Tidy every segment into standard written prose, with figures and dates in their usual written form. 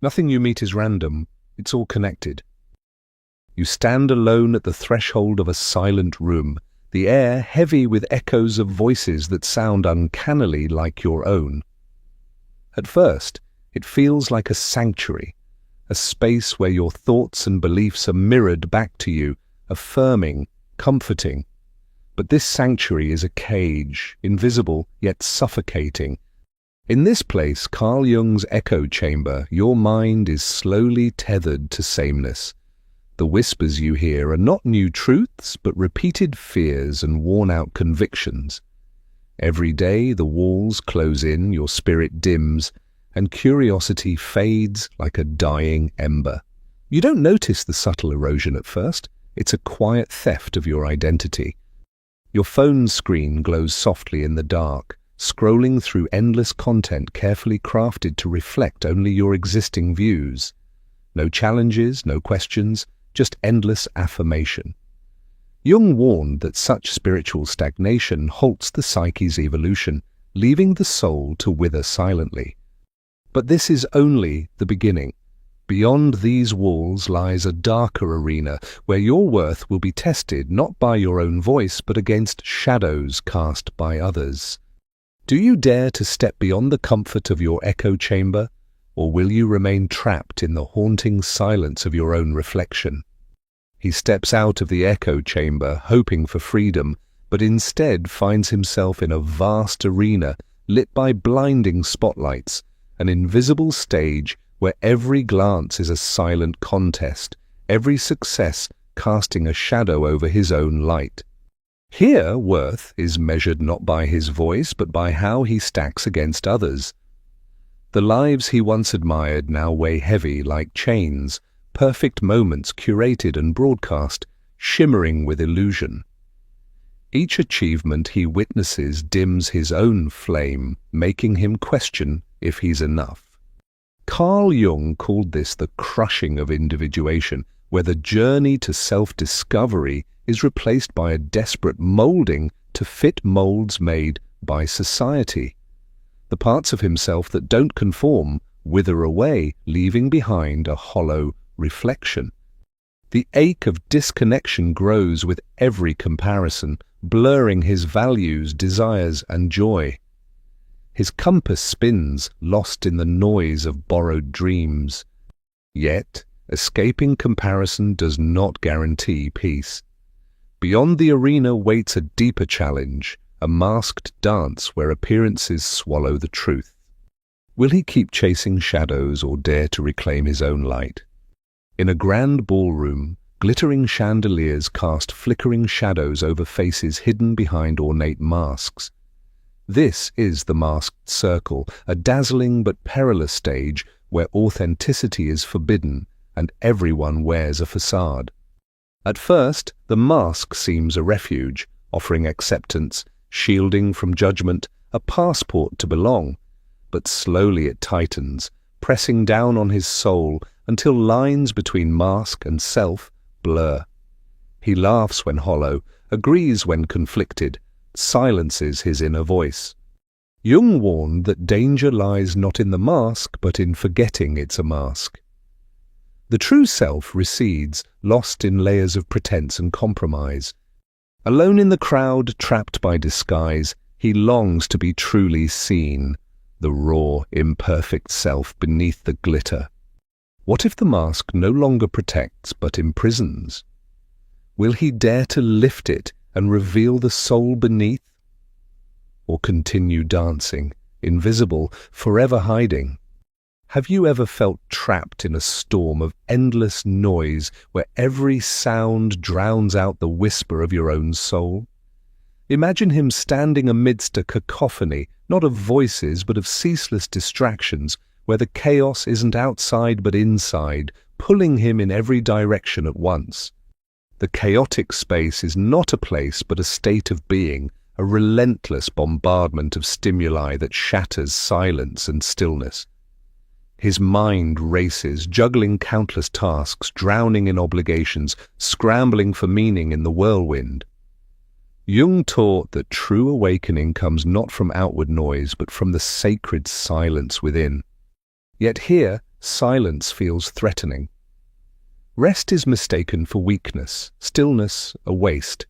Nothing you meet is random, it's all connected. You stand alone at the threshold of a silent room, the air heavy with echoes of voices that sound uncannily like your own. At first, it feels like a sanctuary, a space where your thoughts and beliefs are mirrored back to you, affirming, comforting. But this sanctuary is a cage, invisible yet suffocating. In this place, Carl Jung's echo chamber, your mind is slowly tethered to sameness. The whispers you hear are not new truths, but repeated fears and worn-out convictions. Every day the walls close in, your spirit dims, and curiosity fades like a dying ember. You don't notice the subtle erosion at first. It's a quiet theft of your identity. Your phone screen glows softly in the dark, scrolling through endless content carefully crafted to reflect only your existing views. No challenges, no questions, just endless affirmation. Jung warned that such spiritual stagnation halts the psyche's evolution, leaving the soul to wither silently. But this is only the beginning. Beyond these walls lies a darker arena where your worth will be tested not by your own voice but against shadows cast by others. Do you dare to step beyond the comfort of your echo chamber, or will you remain trapped in the haunting silence of your own reflection? He steps out of the echo chamber, hoping for freedom, but instead finds himself in a vast arena lit by blinding spotlights, an invisible stage where every glance is a silent contest, every success casting a shadow over his own light. Here, worth is measured not by his voice, but by how he stacks against others. The lives he once admired now weigh heavy like chains, perfect moments curated and broadcast, shimmering with illusion. Each achievement he witnesses dims his own flame, making him question if he's enough. Carl Jung called this the crushing of individuation, where the journey to self-discovery is replaced by a desperate molding to fit molds made by society. The parts of himself that don't conform wither away, leaving behind a hollow reflection. The ache of disconnection grows with every comparison, blurring his values, desires, and joy. His compass spins, lost in the noise of borrowed dreams. Yet, escaping comparison does not guarantee peace. Beyond the arena waits a deeper challenge, a masked dance where appearances swallow the truth. Will he keep chasing shadows or dare to reclaim his own light? In a grand ballroom, glittering chandeliers cast flickering shadows over faces hidden behind ornate masks. This is the masked circle, a dazzling but perilous stage where authenticity is forbidden and everyone wears a facade. At first, the mask seems a refuge, offering acceptance, shielding from judgment, a passport to belong. But slowly it tightens, pressing down on his soul until lines between mask and self blur. He laughs when hollow, agrees when conflicted, silences his inner voice. Jung warned that danger lies not in the mask, but in forgetting it's a mask. The true self recedes, lost in layers of pretense and compromise. Alone in the crowd, trapped by disguise, he longs to be truly seen, the raw, imperfect self beneath the glitter. What if the mask no longer protects but imprisons? Will he dare to lift it and reveal the soul beneath? Or continue dancing, invisible, forever hiding? Have you ever felt trapped in a storm of endless noise where every sound drowns out the whisper of your own soul? Imagine him standing amidst a cacophony, not of voices but of ceaseless distractions, where the chaos isn't outside but inside, pulling him in every direction at once. The chaotic space is not a place but a state of being, a relentless bombardment of stimuli that shatters silence and stillness. His mind races, juggling countless tasks, drowning in obligations, scrambling for meaning in the whirlwind. Jung taught that true awakening comes not from outward noise, but from the sacred silence within. Yet here, silence feels threatening. Rest is mistaken for weakness, stillness a waste.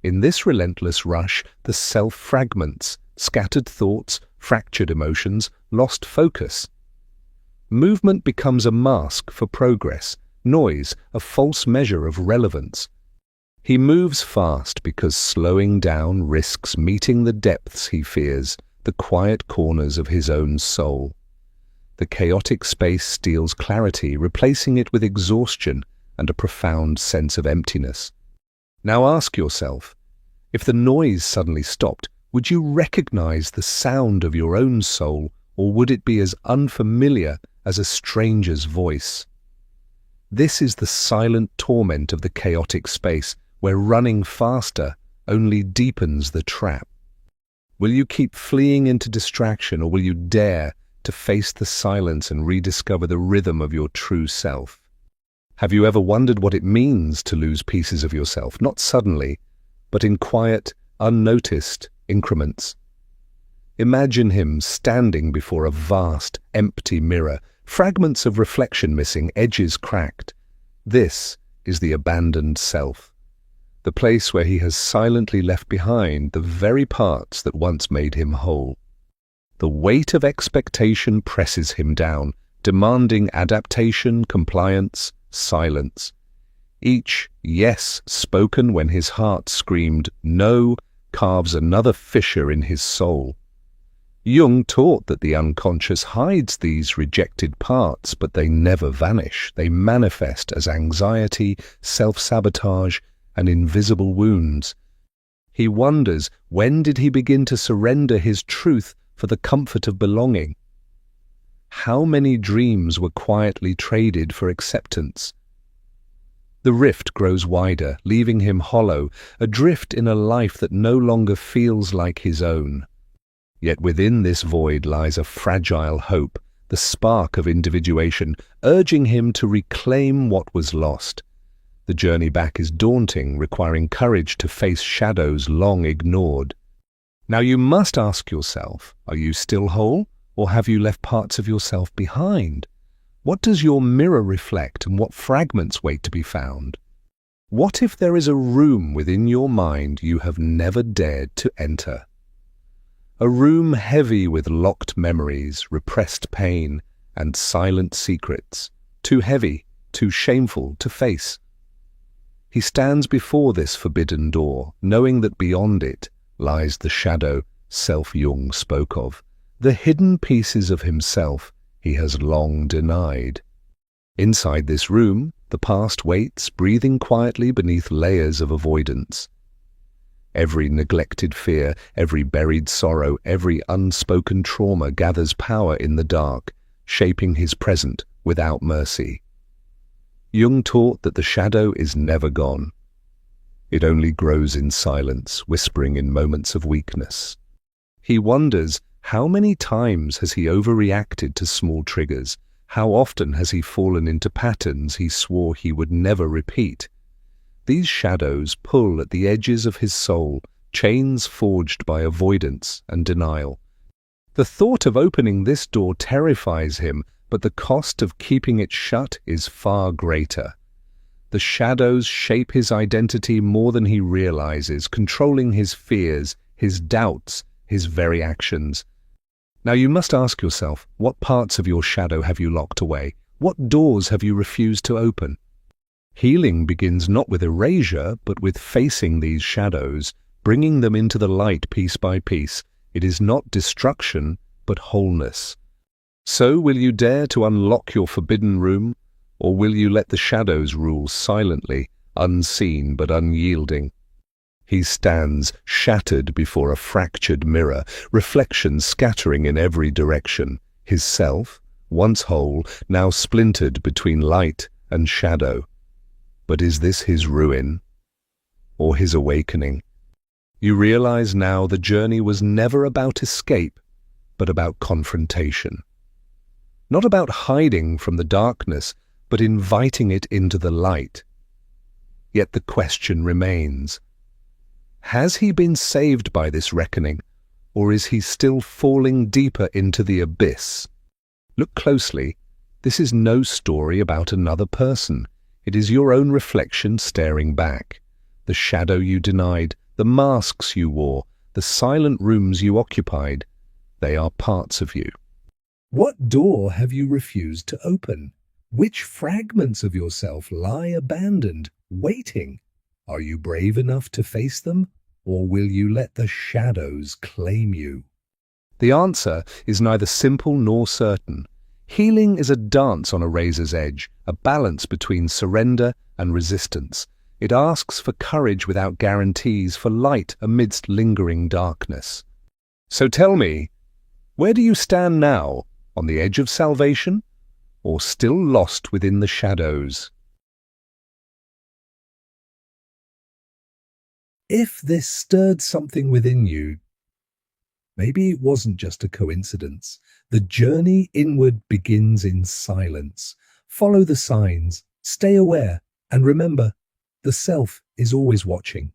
In this relentless rush, the self fragments, scattered thoughts, fractured emotions, lost focus. Movement becomes a mask for progress, noise a false measure of relevance. He moves fast because slowing down risks meeting the depths he fears, the quiet corners of his own soul. The chaotic space steals clarity, replacing it with exhaustion and a profound sense of emptiness. Now ask yourself, if the noise suddenly stopped, would you recognize the sound of your own soul, or would it be as unfamiliar as a stranger's voice? This is the silent torment of the chaotic space, where running faster only deepens the trap. Will you keep fleeing into distraction, or will you dare to face the silence and rediscover the rhythm of your true self? Have you ever wondered what it means to lose pieces of yourself, not suddenly, but in quiet, unnoticed increments? Imagine him standing before a vast, empty mirror, fragments of reflection missing, edges cracked. This is the abandoned self, the place where he has silently left behind the very parts that once made him whole. The weight of expectation presses him down, demanding adaptation, compliance, silence. Each yes spoken when his heart screamed no carves another fissure in his soul. Jung taught that the unconscious hides these rejected parts, but they never vanish. They manifest as anxiety, self-sabotage, and invisible wounds. He wonders, when did he begin to surrender his truth for the comfort of belonging? How many dreams were quietly traded for acceptance? The rift grows wider, leaving him hollow, adrift in a life that no longer feels like his own. Yet within this void lies a fragile hope, the spark of individuation, urging him to reclaim what was lost. The journey back is daunting, requiring courage to face shadows long ignored. Now you must ask yourself, are you still whole, or have you left parts of yourself behind? What does your mirror reflect, and what fragments wait to be found? What if there is a room within your mind you have never dared to enter? A room heavy with locked memories, repressed pain, and silent secrets, too heavy, too shameful to face. He stands before this forbidden door, knowing that beyond it lies the shadow Jung spoke of, the hidden pieces of himself he has long denied. Inside this room, the past waits, breathing quietly beneath layers of avoidance. Every neglected fear, every buried sorrow, every unspoken trauma gathers power in the dark, shaping his present without mercy. Jung taught that the shadow is never gone. It only grows in silence, whispering in moments of weakness. He wonders, how many times has he overreacted to small triggers? How often has he fallen into patterns he swore he would never repeat? These shadows pull at the edges of his soul, chains forged by avoidance and denial. The thought of opening this door terrifies him, but the cost of keeping it shut is far greater. The shadows shape his identity more than he realizes, controlling his fears, his doubts, his very actions. Now you must ask yourself, what parts of your shadow have you locked away? What doors have you refused to open? Healing begins not with erasure, but with facing these shadows, bringing them into the light piece by piece. It is not destruction, but wholeness. So will you dare to unlock your forbidden room, or will you let the shadows rule silently, unseen but unyielding? He stands shattered before a fractured mirror, reflections scattering in every direction. His self, once whole, now splintered between light and shadow. But is this his ruin, or his awakening? You realize now the journey was never about escape, but about confrontation. Not about hiding from the darkness, but inviting it into the light. Yet the question remains, has he been saved by this reckoning, or is he still falling deeper into the abyss? Look closely. This is no story about another person. It is your own reflection staring back. The shadow you denied, the masks you wore, the silent rooms you occupied, they are parts of you. What door have you refused to open? Which fragments of yourself lie abandoned, waiting? Are you brave enough to face them, or will you let the shadows claim you? The answer is neither simple nor certain. Healing is a dance on a razor's edge, a balance between surrender and resistance. It asks for courage without guarantees, for light amidst lingering darkness. So tell me, where do you stand now? On the edge of salvation, or still lost within the shadows? If this stirred something within you, maybe it wasn't just a coincidence. The journey inward begins in silence. Follow the signs, stay aware, and remember, the self is always watching.